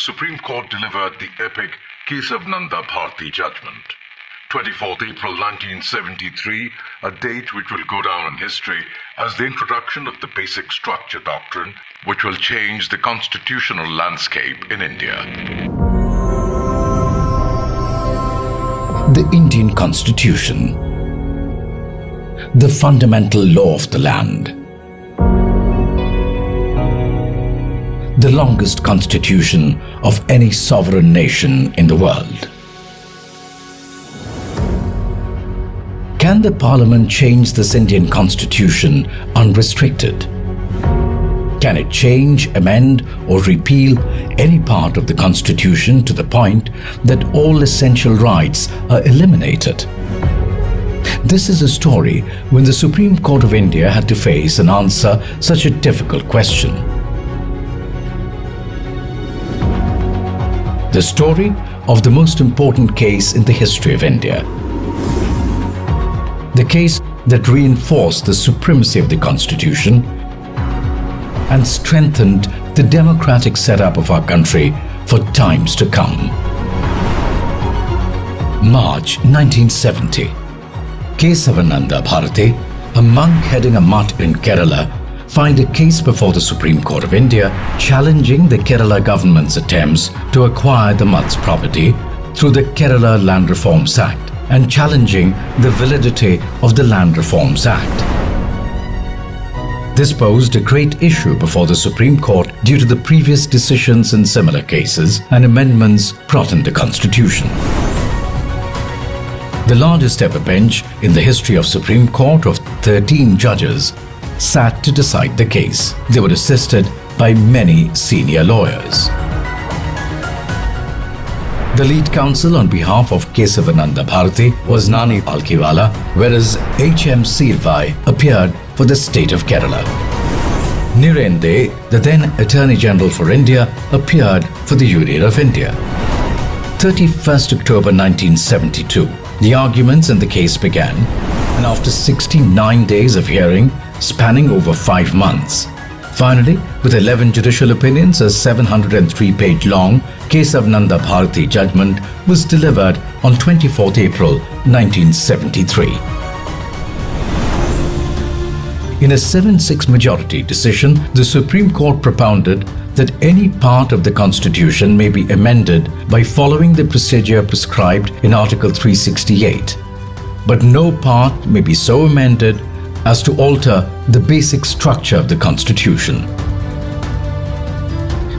Supreme Court delivered the epic case of Nanda Bharti judgment. 24th April 1973, a date which will go down in history as the introduction of the basic structure doctrine, which will change the constitutional landscape in India. The Indian Constitution, the fundamental law of the land, the longest constitution of any sovereign nation in the world. Can the Parliament change this Indian Constitution unrestricted? Can it change, amend or repeal any part of the Constitution to the point that all essential rights are eliminated? This is a story when the Supreme Court of India had to face and answer such a difficult question. The story of the most important case in the history of India. The case that reinforced the supremacy of the Constitution and strengthened the democratic setup of our country for times to come. March 1970. Kesavananda Bharati, a monk heading a mutt in Kerala, filed a case before the Supreme Court of India challenging the Kerala government's attempts to acquire the mutt's property through the Kerala Land Reforms Act and challenging the validity of the Land Reforms Act. This posed a great issue before the Supreme Court due to the previous decisions in similar cases and amendments brought in the Constitution. The largest ever bench in the history of Supreme Court of 13 judges sat to decide the case. They were assisted by many senior lawyers. The lead counsel on behalf of Kesavananda Bharati was Nani Palkiwala, whereas H.M. Sirvai appeared for the state of Kerala. Niren De, the then Attorney General for India, appeared for the Union of India. 31st October 1972, the arguments in the case began, and after 69 days of hearing, spanning over 5 months, finally, with 11 judicial opinions, a 703-page long Kesavananda Bharati judgment was delivered on 24th April 1973. In a 7-6 majority decision, the Supreme Court propounded that any part of the Constitution may be amended by following the procedure prescribed in Article 368, but no part may be so amended as to alter the basic structure of the Constitution.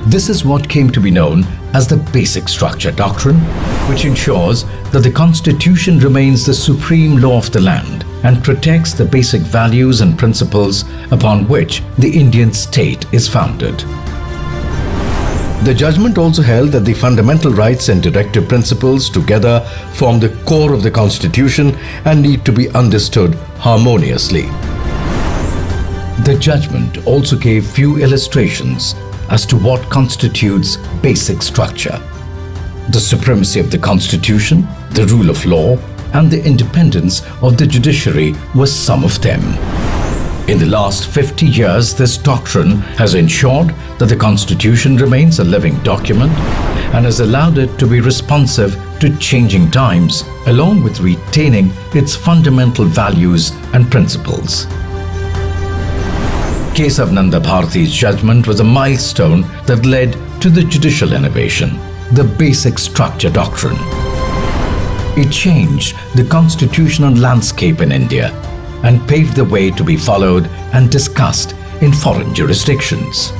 This is what came to be known as the Basic Structure Doctrine, which ensures that the Constitution remains the supreme law of the land and protects the basic values and principles upon which the Indian state is founded. The judgment also held that the fundamental rights and directive principles together form the core of the Constitution and need to be understood harmoniously. The judgment also gave few illustrations as to what constitutes basic structure. The supremacy of the Constitution, the rule of law, and the independence of the judiciary were some of them. In the last 50 years, this doctrine has ensured that the Constitution remains a living document and has allowed it to be responsive to changing times, along with retaining its fundamental values and principles. Kesavananda Bharati's judgment was a milestone that led to the judicial innovation, the Basic Structure Doctrine. It changed the constitutional landscape in India and paved the way to be followed and discussed in foreign jurisdictions.